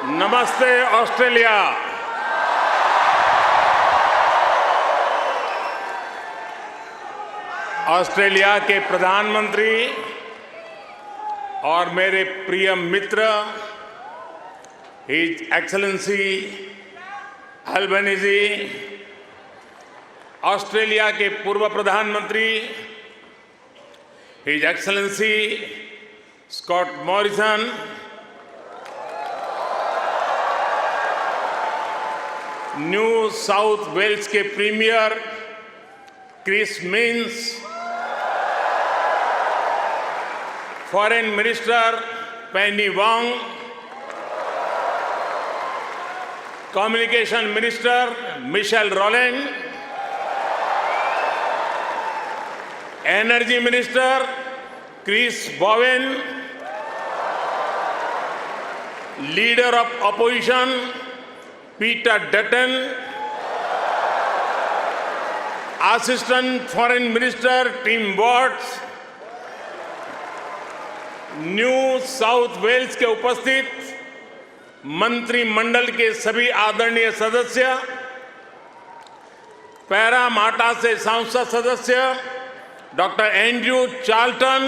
नमस्ते Australia. Australia के प्रधानमंत्री और मेरे प्रिय मित्र हिज एक्सेलेंसी अल्बनीज़ी, ऑस्ट्रेलिया के पूर्व प्रधानमंत्री his excellency Scott Morrison, New South Wales के premier Chris Minns, foreign minister Penny Wong, communication minister Michelle Rowland, energy minister Chris Bowen, leader of opposition Peter Dutton, assistant foreign minister Tim Watts, New South Wales के उपस्थित मंत्रिमंडल के सभी आदरणीय सदस्य, Parramatta से सांसद सदस्य डॉक्टर एंड्रयू चार्ल्टन,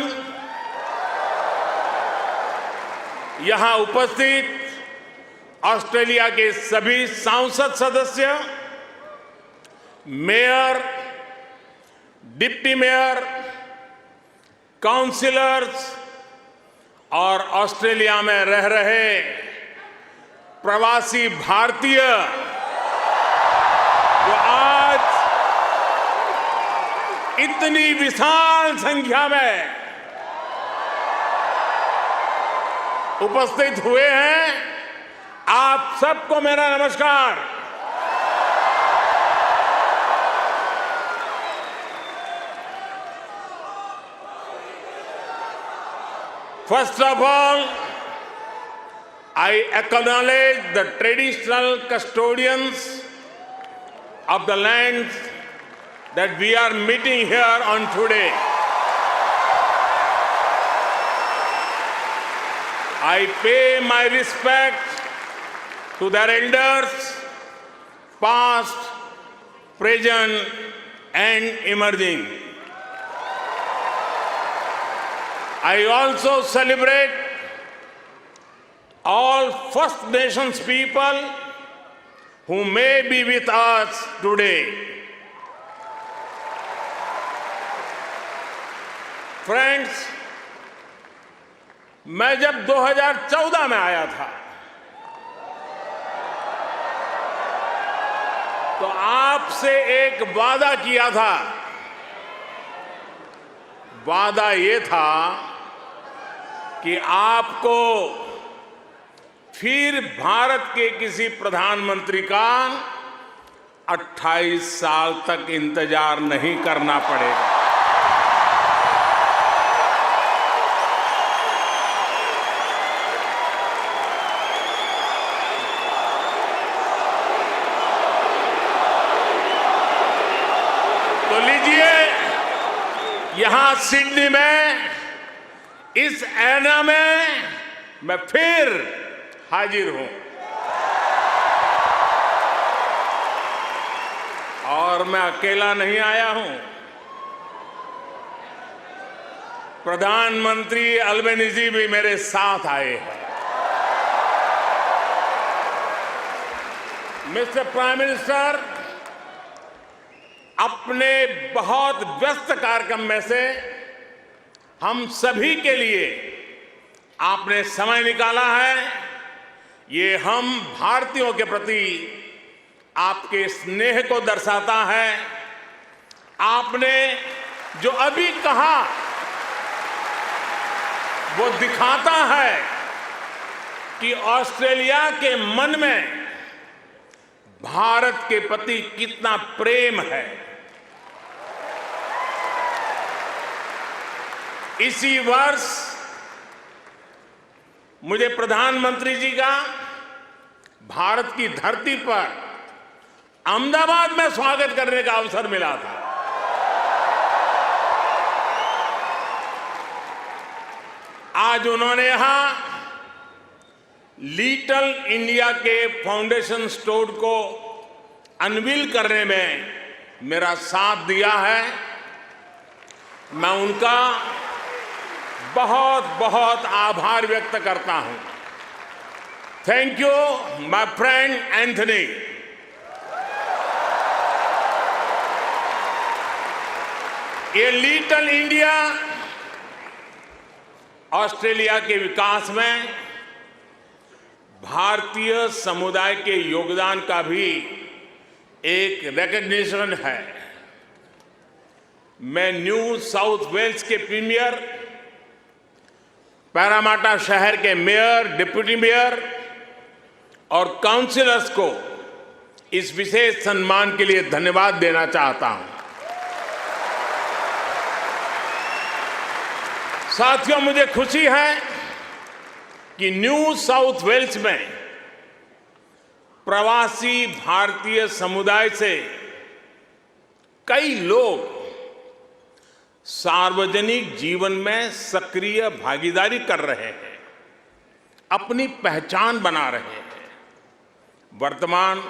यहां उपस्थित ऑस्ट्रेलिया के सभी सांसद सदस्य, मेयर, डिप्टी मेयर, काउंसिलर्स और ऑस्ट्रेलिया में रह रहे प्रवासी भारतीय जो आज इतनी विशाल संख्या में उपस्थित हुए हैं, आप सबको मेरा नमस्कार। First of all, I acknowledge the traditional custodians of the lands that we are meeting here on today. I pay my respect to their elders, past, present, and emerging. I also celebrate all First Nations people who may be with us today. Friends, मैं जब 2014 में आया था तो आपसे एक वादा किया था। वादा ये था कि आपको फिर भारत के किसी प्रधानमंत्री का 28 साल तक इंतजार नहीं करना पड़ेगा। तो लीजिए, यहां सिडनी में इस ऐना में मैं फिर हाजिर हूं और मैं अकेला नहीं आया हूं। प्रधानमंत्री अल्बनीज़ी भी मेरे साथ आए हैं। मिस्टर प्राइम मिनिस्टर, अपने बहुत व्यस्त कार्यक्रम में से हम सभी के लिए आपने समय निकाला है। ये हम भारतीयों के प्रति आपके स्नेह को दर्शाता है। आपने जो अभी कहा वो दिखाता है कि ऑस्ट्रेलिया के मन में भारत के प्रति कितना प्रेम है। इसी वर्ष मुझे प्रधानमंत्री जी का भारत की धरती पर अहमदाबाद में स्वागत करने का अवसर मिला था। आज उन्होंने यहां लिटिल इंडिया के फाउंडेशन स्टोर को अनवील करने में मेरा साथ दिया है, मैं उनका बहुत बहुत आभार व्यक्त करता हूं। Thank you my friend Anthony. ये लिटिल इंडिया ऑस्ट्रेलिया के विकास में भारतीय समुदाय के योगदान का भी एक रिकॉग्निशन है। मैं न्यू साउथ वेल्स के प्रीमियर, पैरामाटा शहर के मेयर, डिप्टी मेयर और काउंसिलर्स को इस विशेष सम्मान के लिए धन्यवाद देना चाहता हूं। साथियों, मुझे खुशी है कि न्यू साउथ वेल्स में प्रवासी भारतीय समुदाय से कई लोग सार्वजनिक जीवन में सक्रिय भागीदारी कर रहे हैं, अपनी पहचान बना रहे हैं। वर्तमान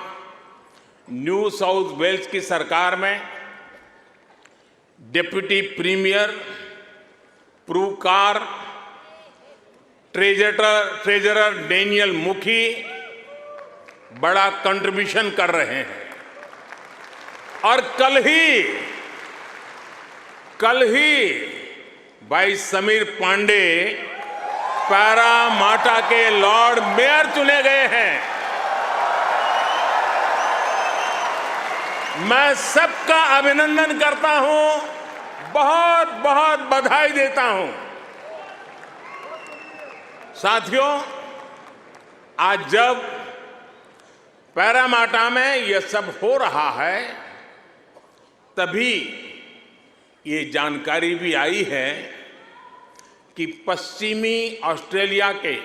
न्यू साउथ वेल्स की सरकार में डिप्टी प्रीमियर, प्रूकार, ट्रेजरर डेनियल मुखी बड़ा कंट्रीब्यूशन कर रहे हैं। और कल ही भाई समीर पांडे पैरामाटा के लॉर्ड मेयर चुने गए हैं। मैं सबका अभिनंदन करता हूं, बहुत बहुत बधाई देता हूं। साथियों, आज जब पैरामाटा में यह सब हो रहा है, तभी ये जानकारी भी आई है कि पश्चिमी ऑस्ट्रेलिया के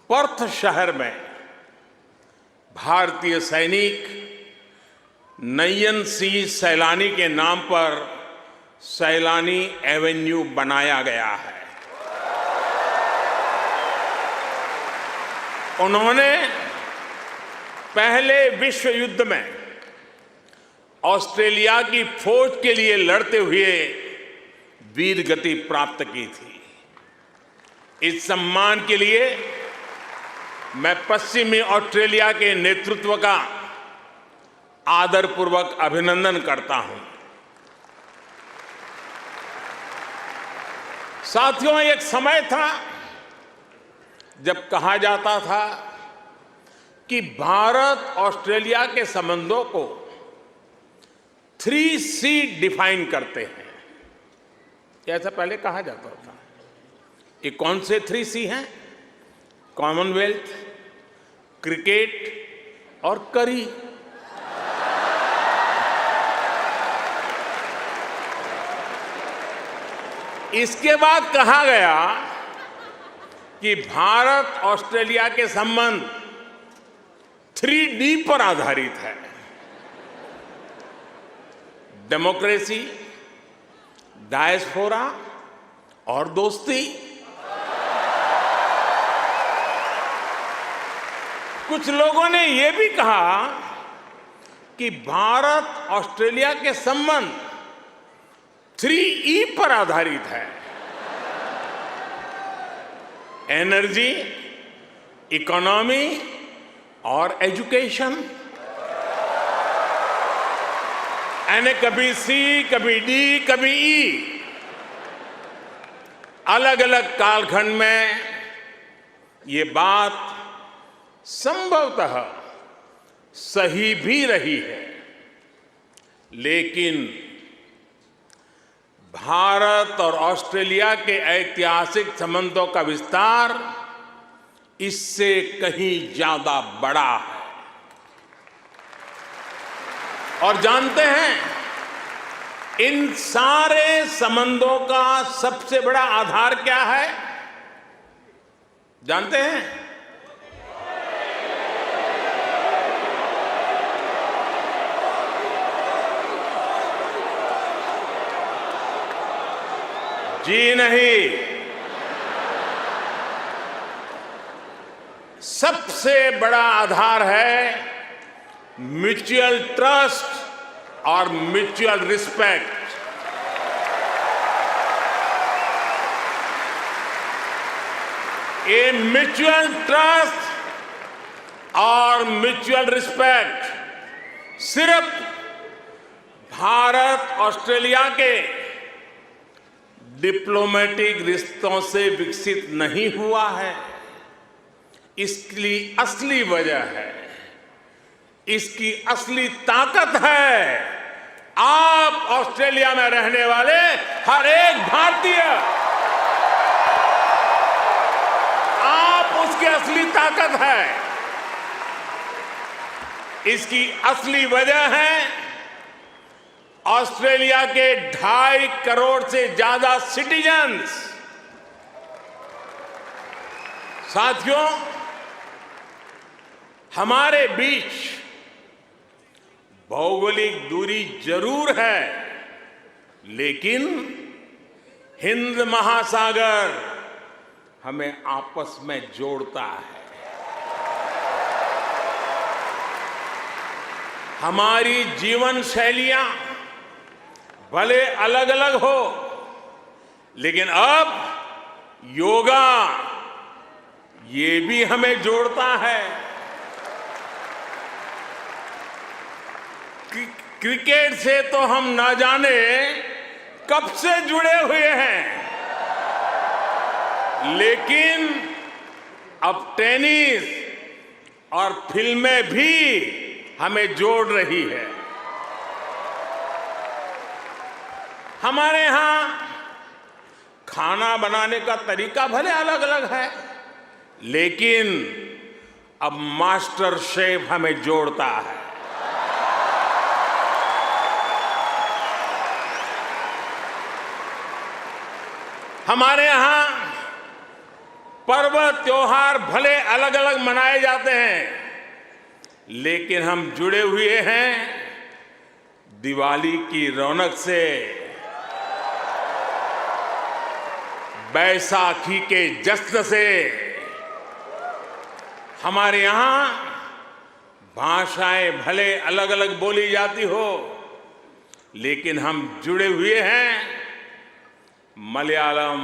पर्थ शहर में भारतीय सैनिक नयन सिंह सैलानी के नाम पर सैलानी एवेन्यू बनाया गया है। उन्होंने पहले विश्व युद्ध में ऑस्ट्रेलिया की फौज के लिए लड़ते हुए वीर गति प्राप्त की थी। इस सम्मान के लिए मैं पश्चिमी ऑस्ट्रेलिया के नेतृत्व का आदरपूर्वक अभिनंदन करता हूं। साथियों, एक समय था जब कहा जाता था कि भारत ऑस्ट्रेलिया के संबंधों को 3C डिफाइन करते हैं। ऐसा पहले कहा जाता था। ये कौन से 3C हैं? कॉमनवेल्थ, क्रिकेट और करी। इसके बाद कहा गया कि भारत ऑस्ट्रेलिया के संबंध 3D पर आधारित है। डेमोक्रेसी, डायस्पोरा और दोस्ती। कुछ लोगों ने यह भी कहा कि भारत ऑस्ट्रेलिया के संबंध 3E पर आधारित है। एनर्जी, इकोनॉमी और एजुकेशन। यानी कभी C, कभी D, कभी E। अलग अलग कालखंड में ये बात संभवतः सही भी रही है, लेकिन भारत और ऑस्ट्रेलिया के ऐतिहासिक संबंधों का विस्तार इससे कहीं ज्यादा बड़ा है। और जानते हैं, इन सारे संबंधों का सबसे बड़ा आधार क्या है? जानते हैं? जी नहीं। सबसे बड़ा आधार है म्यूचुअल ट्रस्ट और म्यूचुअल रिस्पेक्ट। ये म्यूचुअल ट्रस्ट और म्यूचुअल रिस्पेक्ट सिर्फ भारत ऑस्ट्रेलिया के डिप्लोमेटिक रिश्तों से विकसित नहीं हुआ है। इसकी असली वजह है, इसकी असली ताकत है आप ऑस्ट्रेलिया में रहने वाले हर एक भारतीय। आप उसकी असली ताकत है। इसकी असली वजह है ऑस्ट्रेलिया के 2.5 करोड़ से ज्यादा सिटीजन्स। साथियों, हमारे बीच भौगोलिक दूरी जरूर है, लेकिन हिंद महासागर हमें आपस में जोड़ता है। हमारी जीवन शैलियां भले अलग अलग हो, लेकिन अब योगा ये भी हमें जोड़ता है। क्रिकेट से तो हम ना जाने कब से जुड़े हुए हैं, लेकिन अब टेनिस और फिल्में भी हमें जोड़ रही है। हमारे यहां खाना बनाने का तरीका भले अलग अलग है, लेकिन अब मास्टर शेफ हमें जोड़ता है। हमारे यहां पर्व त्योहार भले अलग अलग मनाए जाते हैं, लेकिन हम जुड़े हुए हैं दिवाली की रौनक से, बैसाखी के जश्न से। हमारे यहां भाषाएं भले अलग अलग बोली जाती हो, लेकिन हम जुड़े हुए हैं मलयालम,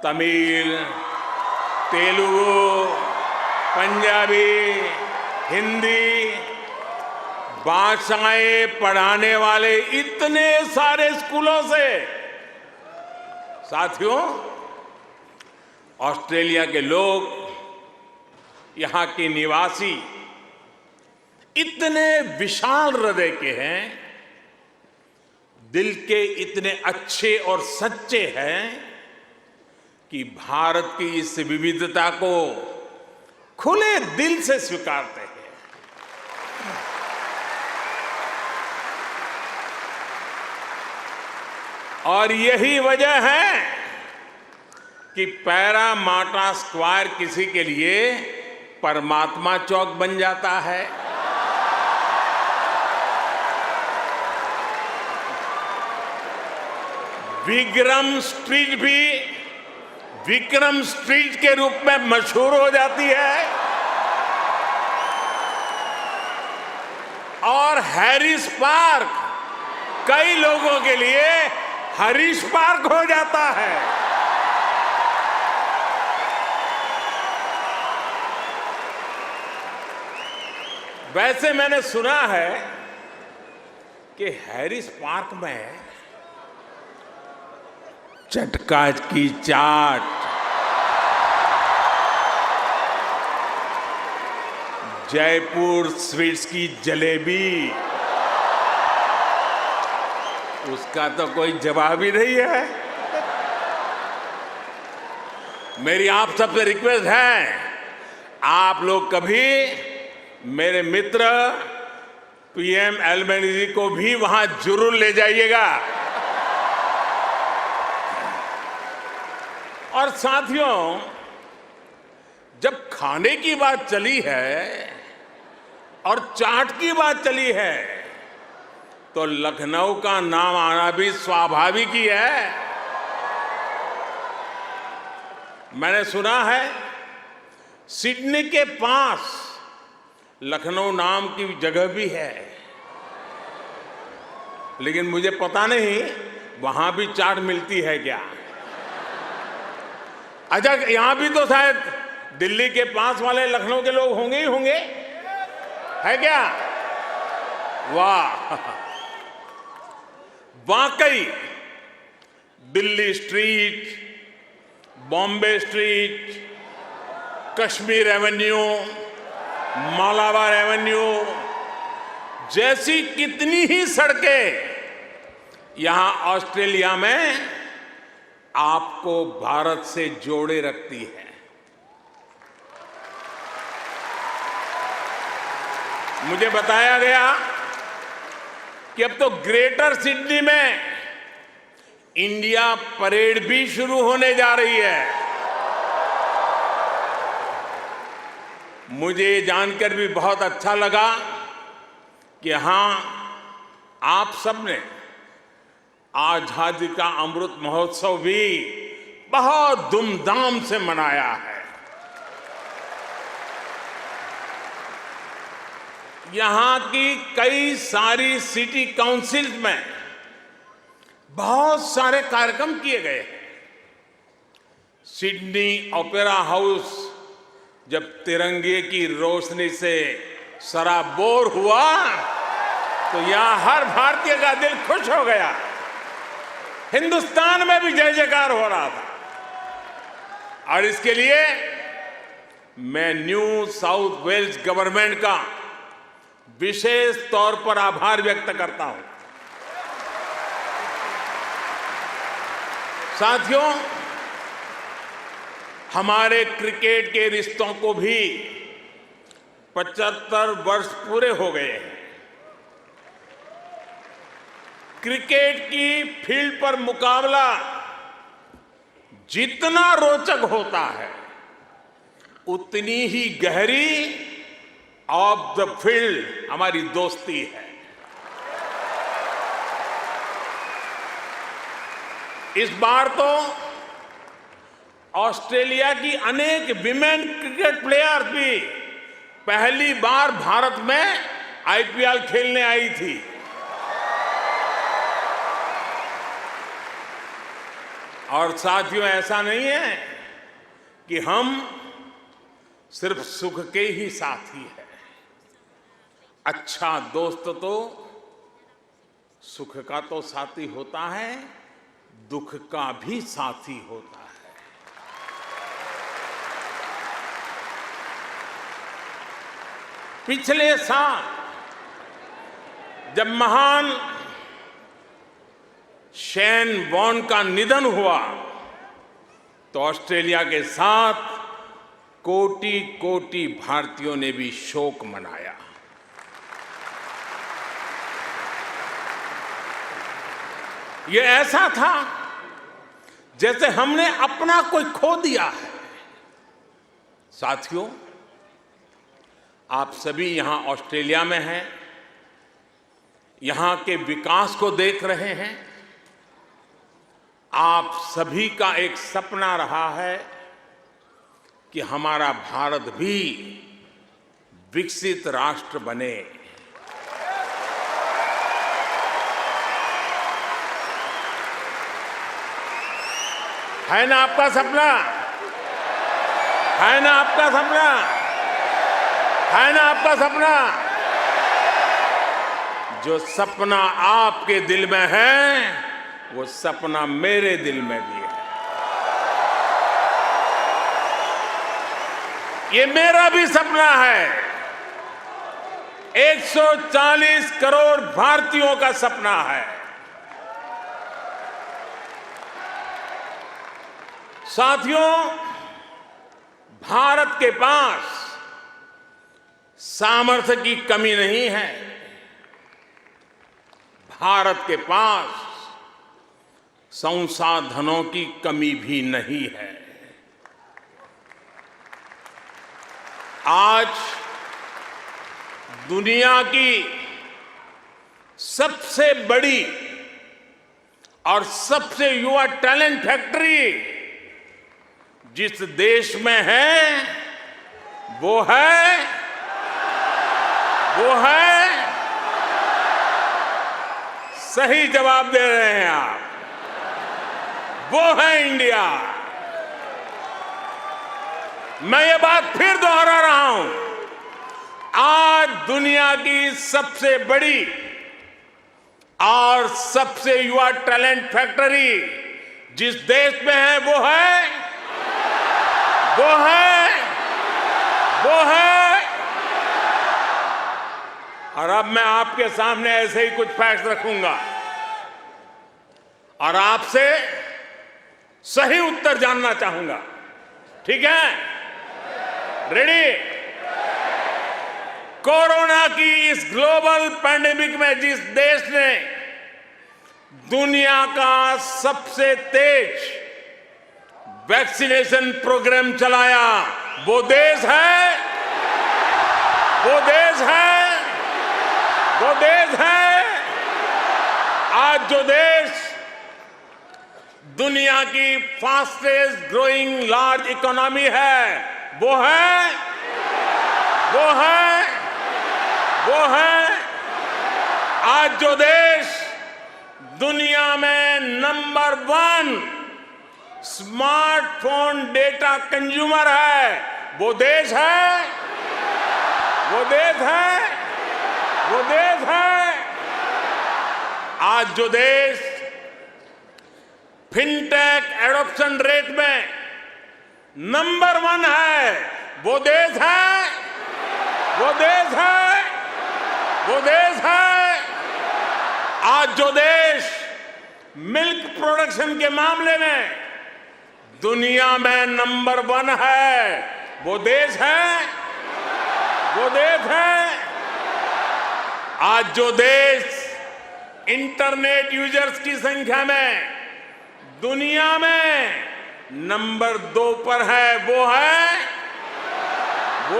तमिल, तेलुगु, पंजाबी, हिंदी भाषाएं पढ़ाने वाले इतने सारे स्कूलों से। साथियों, ऑस्ट्रेलिया के लोग, यहां के निवासी इतने विशाल हृदय के हैं, दिल के इतने अच्छे और सच्चे हैं कि भारत की इस विविधता को खुले दिल से स्वीकारते हैं। और यही वजह है कि पैरामाटा स्क्वायर किसी के लिए परमात्मा चौक बन जाता है। विक्रम स्ट्रीट भी विक्रम स्ट्रीट के रूप में मशहूर हो जाती है, और हैरिस पार्क कई लोगों के लिए हरीश पार्क हो जाता है। वैसे मैंने सुना है कि हैरिस पार्क में चटका की चाट, जयपुर स्वीट्स की जलेबी, उसका तो कोई जवाब ही नहीं है। मेरी आप सबसे रिक्वेस्ट है, आप लोग कभी मेरे मित्र पीएम एल्बनीज़ी को भी वहां जरूर ले जाइएगा। और साथियों, जब खाने की बात चली है और चाट की बात चली है, तो लखनऊ का नाम आना भी स्वाभाविक ही है। मैंने सुना है सिडनी के पास लखनऊ नाम की जगह भी है, लेकिन मुझे पता नहीं वहां भी चाट मिलती है क्या। अच्छा, यहां भी तो शायद दिल्ली के पास वाले लखनऊ के लोग होंगे ही होंगे, है क्या? वाह, वाकई Delhi street, Bombay street, Kashmir Avenue, Malabar Avenue जैसी कितनी ही सड़कें यहां ऑस्ट्रेलिया में आपको भारत से जोड़े रखती है। मुझे बताया गया कि अब तो ग्रेटर सिडनी में इंडिया परेड भी शुरू होने जा रही है। मुझे जानकर भी बहुत अच्छा लगा कि यहां आप सबने आजादी का अमृत महोत्सव भी बहुत धूमधाम से मनाया है। यहां की कई सारी सिटी काउंसिल्स में बहुत सारे कार्यक्रम किए गए हैं। सिडनी ओपेरा हाउस जब तिरंगे की रोशनी से सराबोर हुआ तो यहां हर भारतीय का दिल खुश हो गया। हिंदुस्तान में भी जय जयकार हो रहा था। और इसके लिए मैं न्यू साउथ वेल्स गवर्नमेंट का विशेष तौर पर आभार व्यक्त करता हूं। साथियों, हमारे क्रिकेट के रिश्तों को भी 75 वर्ष पूरे हो गए हैं। क्रिकेट की फील्ड पर मुकाबला जितना रोचक होता है, उतनी ही गहरी ऑफ द फील्ड हमारी दोस्ती है। इस बार तो ऑस्ट्रेलिया की अनेक विमेन क्रिकेट प्लेयर्स भी पहली बार भारत में आईपीएल खेलने आई थी। और साथियों, ऐसा नहीं है कि हम सिर्फ सुख के ही साथी हैं। अच्छा दोस्त तो सुख का तो साथी होता है, दुख का भी साथी होता है। पिछले साल जब महान शेन वॉर्न का निधन हुआ तो ऑस्ट्रेलिया के साथ कोटि कोटि भारतीयों ने भी शोक मनाया। ये ऐसा था जैसे हमने अपना कोई खो दिया है। साथियों, आप सभी यहां ऑस्ट्रेलिया में हैं, यहां के विकास को देख रहे हैं। आप सभी का एक सपना रहा है कि हमारा भारत भी विकसित राष्ट्र बने। है ना आपका सपना? है ना आपका सपना? है ना आपका सपना? जो सपना आपके दिल में है, वो सपना मेरे दिल में भी है। ये मेरा भी सपना है। 140 करोड़ भारतीयों का सपना है। साथियों, भारत के पास सामर्थ्य की कमी नहीं है। भारत के पास संसाधनों की कमी भी नहीं है। आज दुनिया की सबसे बड़ी और सबसे युवा टैलेंट फैक्ट्री जिस देश में है, वो है सही जवाब दे रहे हैं आप, वो है इंडिया। मैं ये बात फिर दोहरा रहा हूं, आज दुनिया की सबसे बड़ी और सबसे युवा टैलेंट फैक्ट्री जिस देश में है वो है। और अब मैं आपके सामने ऐसे ही कुछ फैक्ट्स रखूंगा और आपसे सही उत्तर जानना चाहूंगा, ठीक है? रेडी? कोरोना की इस ग्लोबल पैंडेमिक में जिस देश ने दुनिया का सबसे तेज वैक्सीनेशन प्रोग्राम चलाया, वो देश है। आज जो देश दुनिया की फास्टेस्ट ग्रोइंग लार्ज इकोनॉमी है, वो है। आज जो देश दुनिया में नंबर 1 स्मार्टफोन डेटा कंज्यूमर है, वो देश है। आज जो देश फिनटेक एडॉप्शन रेट में नंबर 1 है, वो देश है। आज जो देश मिल्क प्रोडक्शन के मामले में दुनिया में नंबर 1 है, वो देश है। आज जो देश इंटरनेट यूजर्स की संख्या में दुनिया में नंबर 2 पर है, वो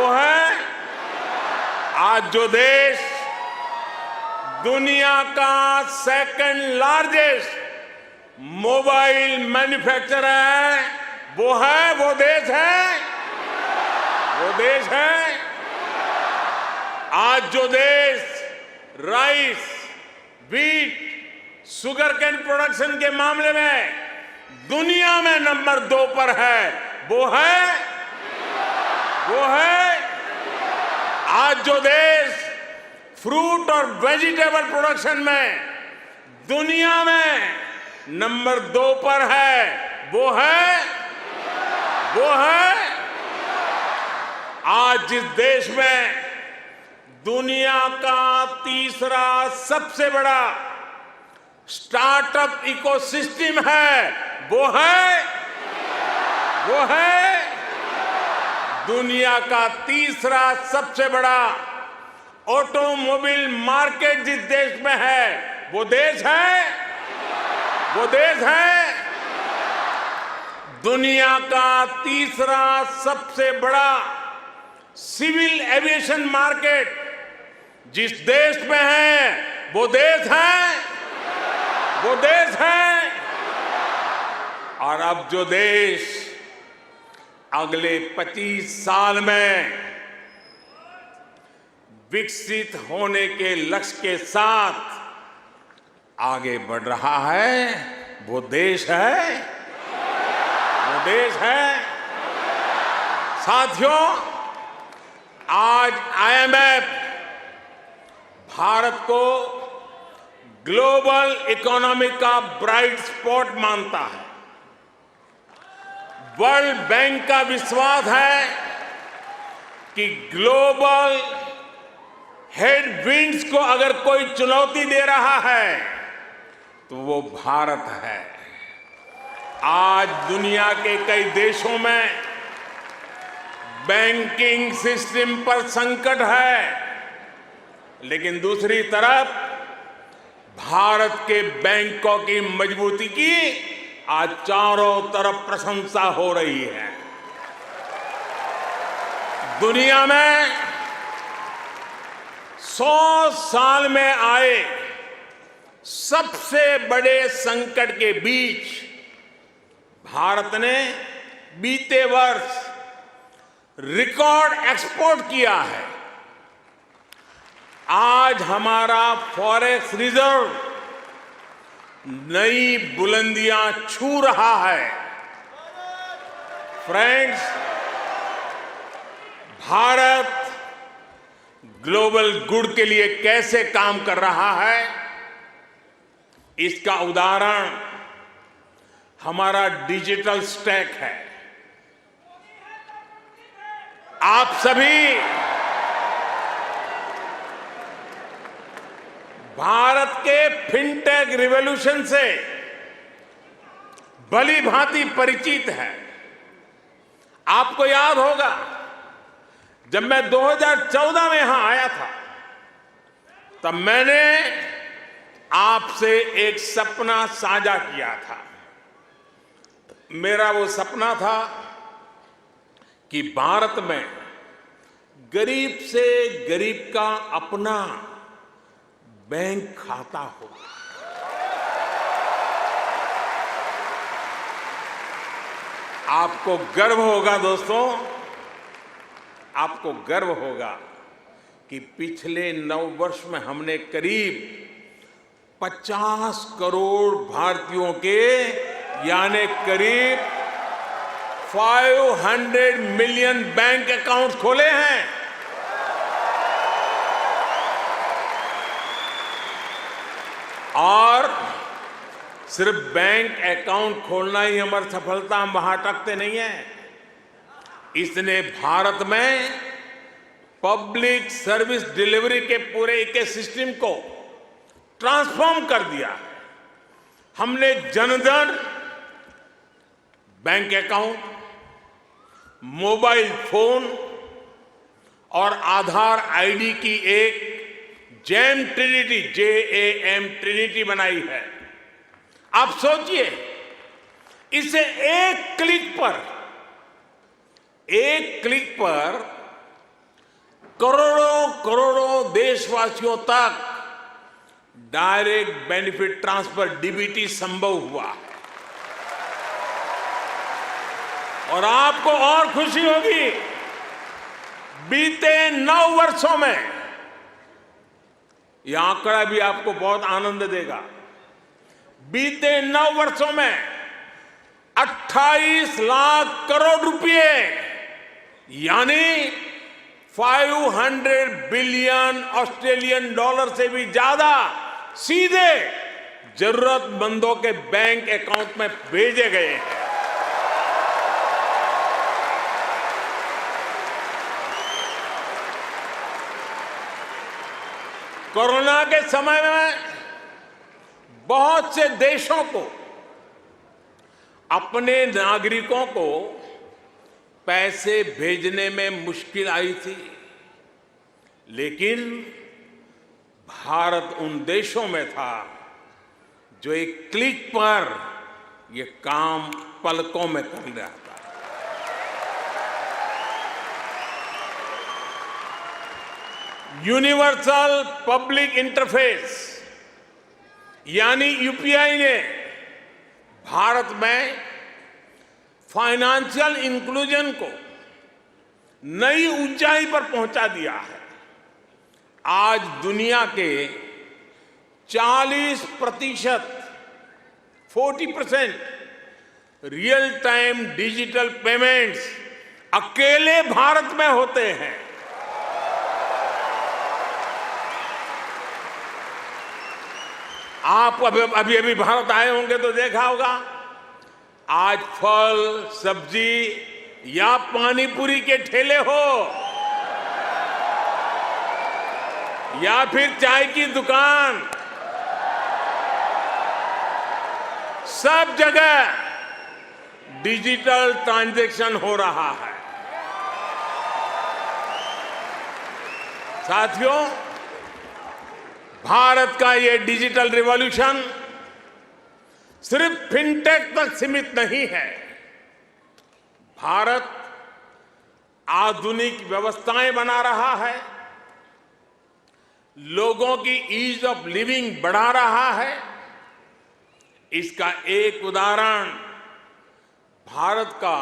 है। आज जो देश दुनिया का सेकंड लार्जेस्ट मोबाइल मैन्युफैक्चरर है, वो देश है। आज जो देश rice, wheat, sugarcane production के मामले में दुनिया में नंबर 2 पर है, वो है। आज जो देश फ्रूट और वेजिटेबल प्रोडक्शन में दुनिया में नंबर 2 पर है, वो है। आज जिस देश में दुनिया का तीसरा सबसे बड़ा स्टार्टअप इकोसिस्टम है, वो है। दुनिया का तीसरा सबसे बड़ा ऑटोमोबाइल मार्केट जिस देश में है, वो देश है। दुनिया का तीसरा सबसे बड़ा सिविल एविएशन मार्केट जिस देश में है, वो देश है। और अब जो देश अगले 25 साल में विकसित होने के लक्ष्य के साथ आगे बढ़ रहा है, वो देश है। साथियों, आज IMF भारत को ग्लोबल इकोनॉमी का ब्राइट स्पॉट मानता है। वर्ल्ड बैंक का विश्वास है कि ग्लोबल हेडविंड्स को अगर कोई चुनौती दे रहा है तो वो भारत है। आज दुनिया के कई देशों में बैंकिंग सिस्टम पर संकट है, लेकिन दूसरी तरफ भारत के बैंकों की मजबूती की आज चारों तरफ प्रशंसा हो रही है। दुनिया में 100 साल में आए सबसे बड़े संकट के बीच भारत ने बीते वर्ष रिकॉर्ड एक्सपोर्ट किया है। आज हमारा फॉरेक्स रिजर्व नई बुलंदियां छू रहा है। फ्रेंड्स, भारत ग्लोबल गुड के लिए कैसे काम कर रहा है, इसका उदाहरण हमारा डिजिटल स्टैक है। आप सभी भारत के फिनटेक रिवॉल्यूशन से भली भांति परिचित हैं। आपको याद होगा, जब मैं 2014 में यहां आया था, तब मैंने आपसे एक सपना साझा किया था। मेरा वो सपना था कि भारत में गरीब से गरीब का अपना बैंक खाता हो। आपको गर्व होगा दोस्तों, आपको गर्व होगा कि पिछले 9 वर्ष में हमने करीब 50 करोड़ भारतीयों के यानी करीब 500 मिलियन बैंक अकाउंट खोले हैं। और सिर्फ बैंक अकाउंट खोलना ही हमारी सफलता, हम वहां अटकते नहीं हैं। इसने भारत में पब्लिक सर्विस डिलीवरी के पूरे इकोसिस्टम को ट्रांसफॉर्म कर दिया। हमने Jan Dhan bank account, mobile phone और आधार आईडी की एक जैम ट्रिनिटी, JAM ट्रिनिटी बनाई है। आप सोचिए, इसे एक क्लिक पर करोड़ों करोड़ों देशवासियों तक डायरेक्ट बेनिफिट ट्रांसफर DBT संभव हुआ है। और आपको और खुशी होगी, बीते 9 वर्षों में, यह आंकड़ा भी आपको बहुत आनंद देगा, बीते 9 वर्षों में 28 लाख करोड़ रुपए यानी 500 बिलियन ऑस्ट्रेलियन डॉलर से भी ज्यादा सीधे जरूरतमंदों के बैंक अकाउंट में भेजे गए हैं। कोरोना के समय में बहुत से देशों को अपने नागरिकों को पैसे भेजने में मुश्किल आई थी, लेकिन भारत उन देशों में था जो एक क्लिक पर यह काम पलकों में कर रहा था। यूनिवर्सल पब्लिक इंटरफेस यानी UPI ने भारत में फाइनेंशियल इंक्लूजन को नई ऊंचाई पर पहुंचा दिया है। आज दुनिया के 40% रियल टाइम डिजिटल पेमेंट्स अकेले भारत में होते हैं। आप अभी भारत आए होंगे तो देखा होगा, आज फल, सब्जी या पानी पूरी के ठेले हो या फिर चाय की दुकान, सब जगह डिजिटल ट्रांजैक्शन हो रहा है। साथियों, भारत का ये डिजिटल रिवॉल्यूशन सिर्फ फिनटेक तक सीमित नहीं है। भारत आधुनिक व्यवस्थाएं बना रहा है, लोगों की ईज ऑफ लिविंग बढ़ा रहा है। इसका एक उदाहरण भारत का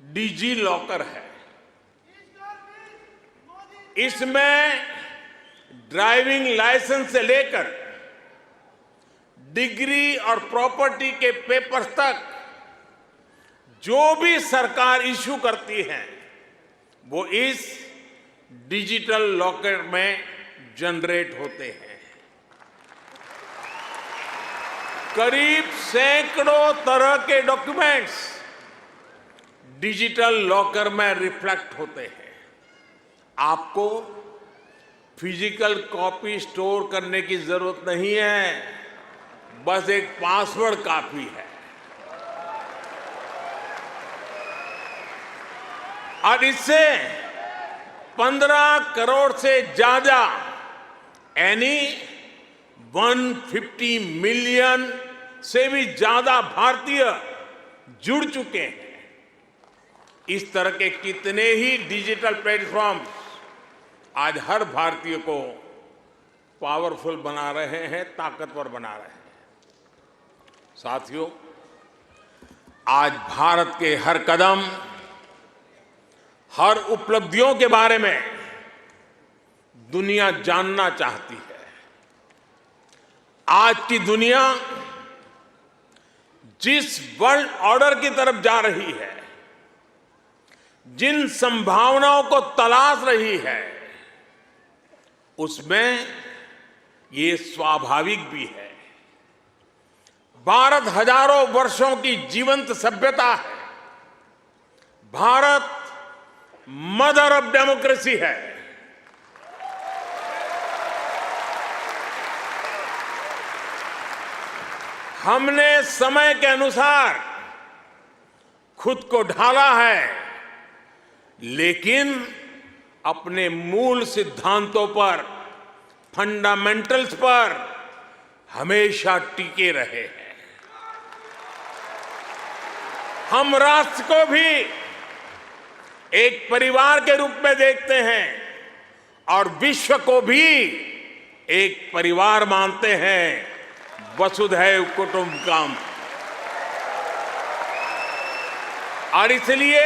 डिजी लॉकर है। इसमें ड्राइविंग लाइसेंस से लेकर डिग्री और प्रॉपर्टी के पेपर्स तक जो भी सरकार इश्यू करती है वो इस डिजिटल लॉकर में जनरेट होते हैं। करीब सैकड़ों तरह के डॉक्यूमेंट्स डिजिटल लॉकर में रिफ्लेक्ट होते हैं। आपको फिजिकल कॉपी स्टोर करने की जरूरत नहीं है, बस एक पासवर्ड काफी है। और इससे 15 करोड़ से ज्यादा यानी 150 मिलियन से भी ज्यादा भारतीय जुड़ चुके हैं। इस तरह के कितने ही डिजिटल प्लेटफॉर्म आज हर भारतीय को पावरफुल बना रहे हैं, ताकतवर बना रहे हैं। साथियों, आज भारत के हर कदम, हर उपलब्धियों के बारे में दुनिया जानना चाहती है। आज की दुनिया जिस वर्ल्ड ऑर्डर की तरफ जा रही है, जिन संभावनाओं को तलाश रही है, उसमें ये स्वाभाविक भी है। भारत हजारों वर्षों की जीवंत सभ्यता है। भारत मदर ऑफ डेमोक्रेसी है। हमने समय के अनुसार खुद को ढाला है, लेकिन अपने मूल सिद्धांतों पर, फंडामेंटल्स पर हमेशा टिके रहे हैं। हम राष्ट्र को भी एक परिवार के रूप में देखते हैं और विश्व को भी एक परिवार मानते हैं। वसुधैव कुटुंबकम। और इसलिए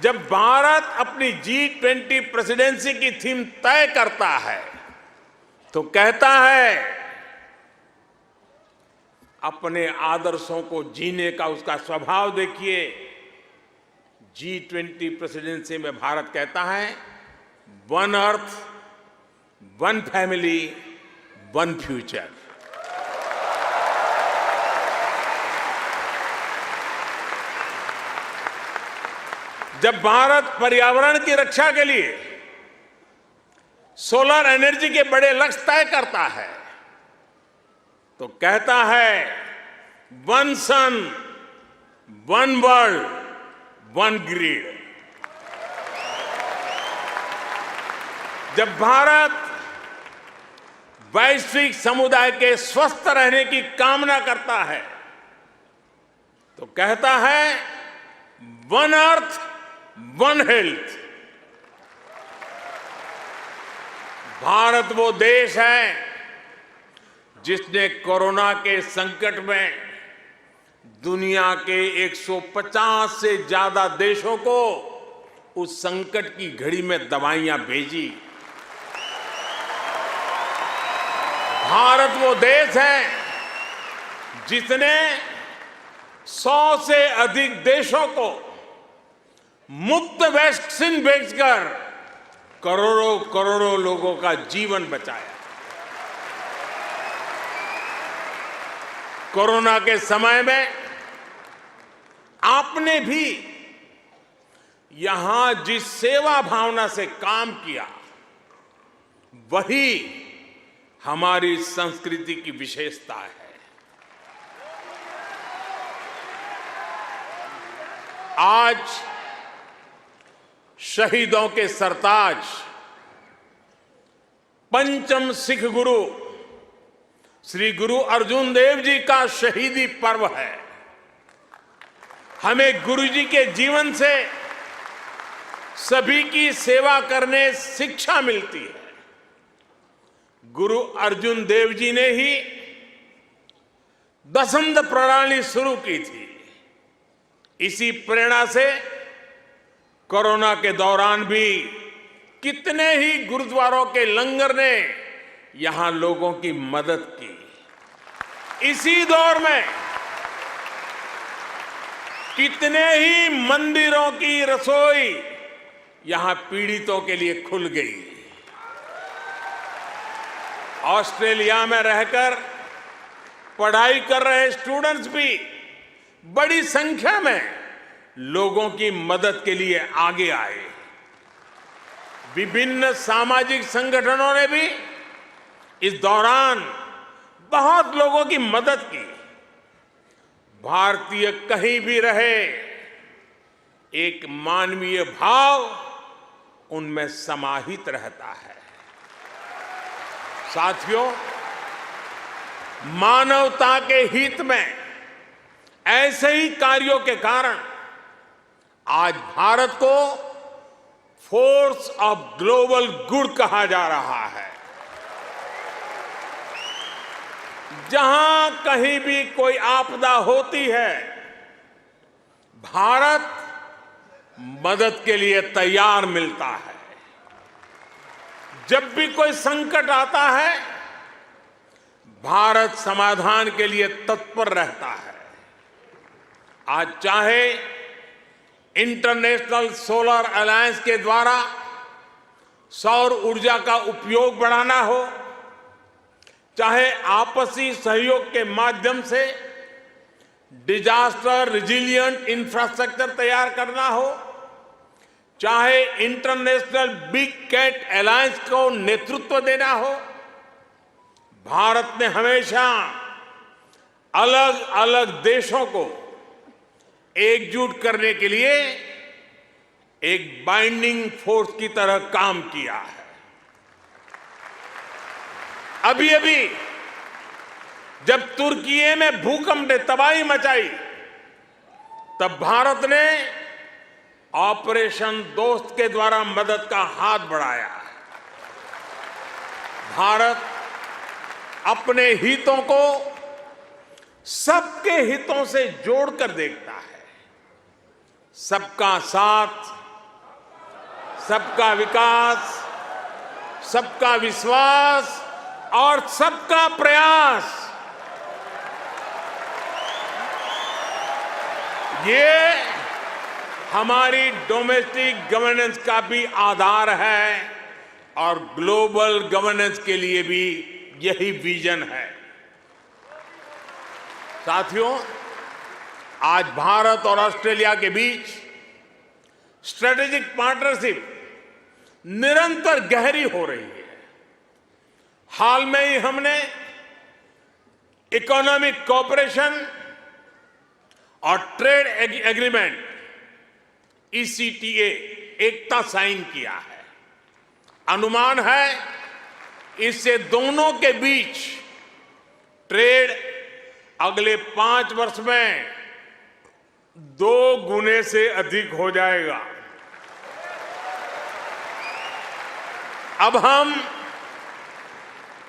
जब भारत अपनी G20 प्रेसिडेंसी की थीम तय करता है तो कहता है, अपने आदर्शों को जीने का उसका स्वभाव देखिए। G20 प्रेसिडेंसी में भारत कहता है, one earth, one family, one future. जब भारत पर्यावरण की रक्षा के लिए सोलर एनर्जी के बड़े लक्ष्य तय करता है तो कहता है, वन सन, वन वर्ल्ड, वन ग्रिड। जब भारत वैश्विक समुदाय के स्वस्थ रहने की कामना करता है तो कहता है, one earth, one health. Bharat वो देश है जिसने कोरोना के संकट में दुनिया के 150 से ज्यादा देशों को उस संकट की घड़ी में दवाइयां भेजी। भारत वो देश है जिसने 100 से अधिक देशों को मुफ्त वैक्सीन भेजकर करोड़ों करोड़ों लोगों का जीवन बचाया। कोरोना के समय में आपने भी यहां जिस सेवा भावना से काम किया, वही हमारी संस्कृति की विशेषता है। आज शहीदों के सरताज पंचम सिख गुरु श्री गुरु अर्जुन देव जी का शहीदी पर्व है। हमें गुरु जी के जीवन से सभी की सेवा करने शिक्षा मिलती है। गुरु अर्जुन देव जी ने ही दसंध प्रणाली शुरू की थी। इसी प्रेरणा से कोरोना के दौरान भी कितने ही गुरुद्वारों के लंगर ने यहां लोगों की मदद की। इसी दौर में कितने ही मंदिरों की रसोई यहां पीड़ितों के लिए खुल गई। ऑस्ट्रेलिया में रहकर पढ़ाई कर रहे स्टूडेंट्स भी बड़ी संख्या में लोगों की मदद के लिए आगे आए। विभिन्न सामाजिक संगठनों ने भी इस दौरान बहुत लोगों की मदद की। भारतीय कहीं भी रहे, एक मानवीय भाव उनमें समाहित रहता है। साथियों, मानवता के हित में ऐसे ही कार्यों के कारण आज भारत को फोर्स ऑफ ग्लोबल गुड कहा जा रहा है। जहां कहीं भी कोई आपदा होती है, भारत मदद के लिए तैयार मिलता है। जब भी कोई संकट आता है, भारत समाधान के लिए तत्पर रहता है। आज चाहे इंटरनेशनल सोलर अलायंस के द्वारा सौर ऊर्जा का उपयोग बढ़ाना हो, चाहे आपसी सहयोग के माध्यम से डिजास्टर रिजिलिएंट इंफ्रास्ट्रक्चर तैयार करना हो, चाहे इंटरनेशनल बिग कैट अलायंस को नेतृत्व देना हो, भारत ने हमेशा अलग अलग देशों को एकजुट करने के लिए एक बाइंडिंग फोर्स की तरह काम किया है। अभी अभी जब तुर्की में भूकंप ने तबाही मचाई, तब भारत ने ऑपरेशन दोस्त के द्वारा मदद का हाथ बढ़ाया। भारत अपने हितों को सबके हितों से जोड़कर देखता है। सबका साथ, सबका विकास, सबका विश्वास और सबका प्रयास, ये हमारी डोमेस्टिक गवर्नेंस का भी आधार है और ग्लोबल गवर्नेंस के लिए भी यही विजन है। साथियों, आज भारत और ऑस्ट्रेलिया के बीच स्ट्रेटेजिक पार्टनरशिप निरंतर गहरी हो रही है। हाल में ही हमने इकोनॉमिक कोऑपरेशन और ट्रेड एग्रीमेंट ECTA एकता साइन किया है। अनुमान है इससे दोनों के बीच ट्रेड अगले 5 वर्ष में 2 गुने से अधिक हो जाएगा। अब हम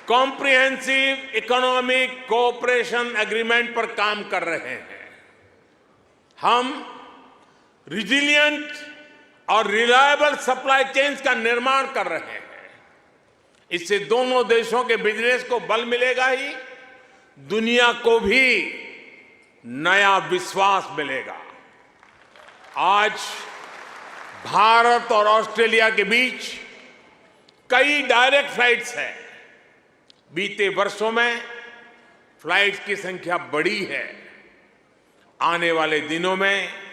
कॉम्प्रिहेंसिव इकोनॉमिक कोऑपरेशन एग्रीमेंट पर काम कर रहे हैं। हम रिजिलिएंट और रिलायबल सप्लाई चेन्स का निर्माण कर रहे हैं। इससे दोनों देशों के बिजनेस को बल मिलेगा ही, दुनिया को भी नया विश्वास मिलेगा। आज भारत और ऑस्ट्रेलिया के बीच कई डायरेक्ट फ्लाइट्स हैं। बीते वर्षों में फ्लाइट्स की संख्या बढ़ी है। आने वाले दिनों में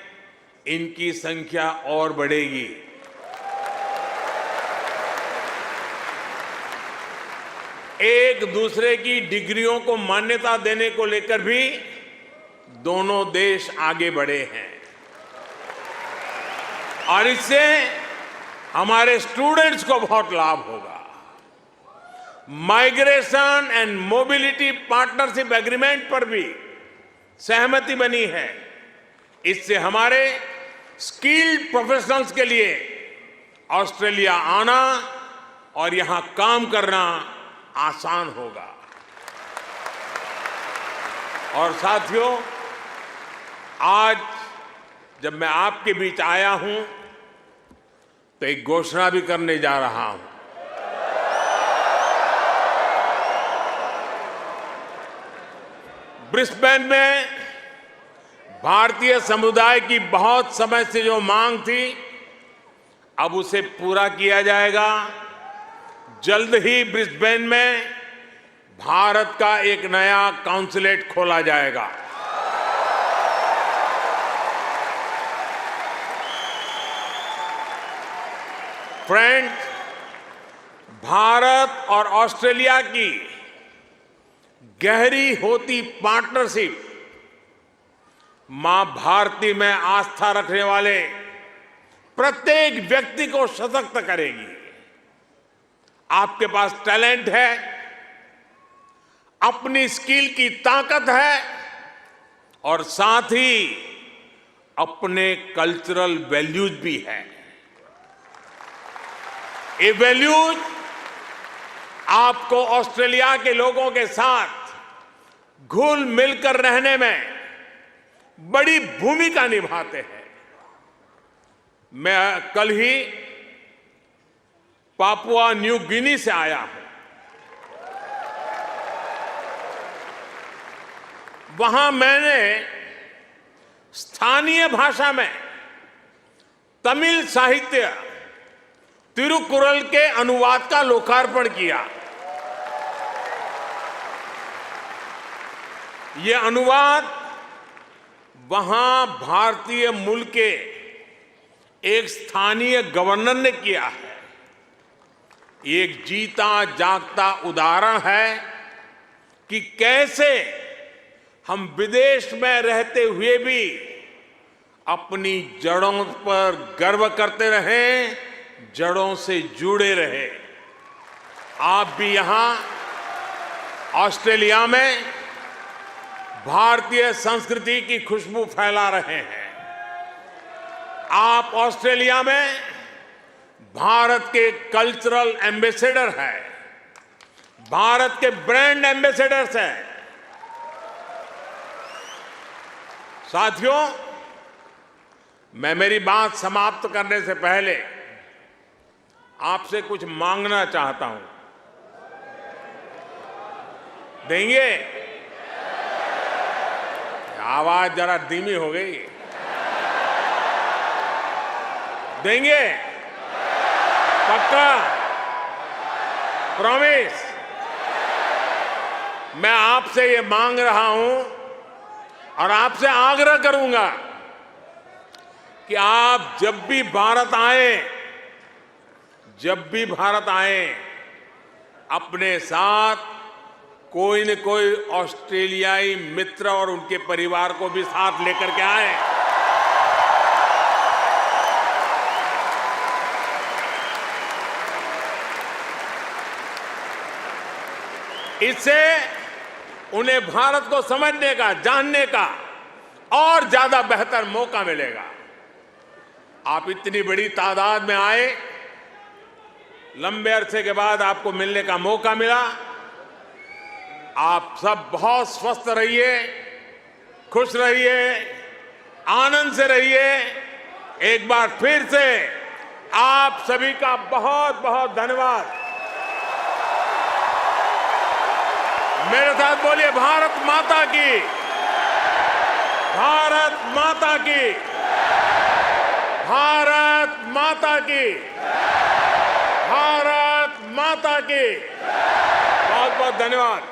इनकी संख्या और बढ़ेगी। एक दूसरे की डिग्रियों को मान्यता देने को लेकर भी दोनों देश आगे बढ़े हैं और इससे हमारे स्टूडेंट्स को बहुत लाभ होगा। Migration and mobility partnership agreement पर भी सहमति बनी है। इससे हमारे स्किल्ड प्रोफेशनल्स के लिए ऑस्ट्रेलिया आना और यहां काम करना आसान होगा। और साथियों, आज जब मैं आपके बीच आया हूं तो एक घोषणा भी करने जा रहा हूं। ब्रिस्बेन में भारतीय समुदाय की बहुत समय से जो मांग थी, अब उसे पूरा किया जाएगा। जल्द ही ब्रिस्बेन में भारत का एक नया कॉन्सुलेट खोला जाएगा। फ्रेंड्स, भारत और ऑस्ट्रेलिया की गहरी होती पार्टनरशिप मां भारती में आस्था रखने वाले प्रत्येक व्यक्ति को सशक्त करेगी। आपके पास टैलेंट है, अपनी स्किल की ताकत है और साथ ही अपने कल्चरल वैल्यूज भी है। ये वैल्यूज आपको ऑस्ट्रेलिया के लोगों के साथ घुल मिलकर रहने में बड़ी भूमिका निभाते हैं। मैं कल ही पापुआ न्यू गिनी से आया हूं। वहां मैंने स्थानीय भाषा में तमिल साहित्य तिरुकुरल के अनुवाद का लोकार्पण किया। ये अनुवाद वहां भारतीय मूल के एक स्थानीय गवर्नर ने किया है। एक जीता जागता उदाहरण है कि कैसे हम विदेश में रहते हुए भी अपनी जड़ों पर गर्व करते रहें, जड़ों से जुड़े रहे। आप भी यहां ऑस्ट्रेलिया में भारतीय संस्कृति की खुशबू फैला रहे हैं। आप ऑस्ट्रेलिया में भारत के कल्चरल एम्बेसडर हैं, भारत के ब्रांड एम्बेसडर्स हैं। साथियों, मैं मेरी बात समाप्त करने से पहले आपसे कुछ मांगना चाहता हूं। देंगे? आवाज जरा धीमी हो गई। देंगे? पक्का? प्रॉमिस? मैं आपसे ये मांग रहा हूं और आपसे आग्रह करूंगा कि आप जब भी भारत आए, अपने साथ कोई न कोई ऑस्ट्रेलियाई मित्र और उनके परिवार को भी साथ लेकर के आए। इससे उन्हें भारत को समझने का, जानने का और ज्यादा बेहतर मौका मिलेगा। आप इतनी बड़ी तादाद में आए, लंबे अरसे के बाद आपको मिलने का मौका मिला। आप सब बहुत स्वस्थ रहिए, खुश रहिए, आनंद से रहिए। एक बार फिर से आप सभी का बहुत बहुत धन्यवाद। मेरे साथ बोलिए, भारत माता की, भारत माता की, भारत माता की, भारत माता की। बहुत बहुत धन्यवाद।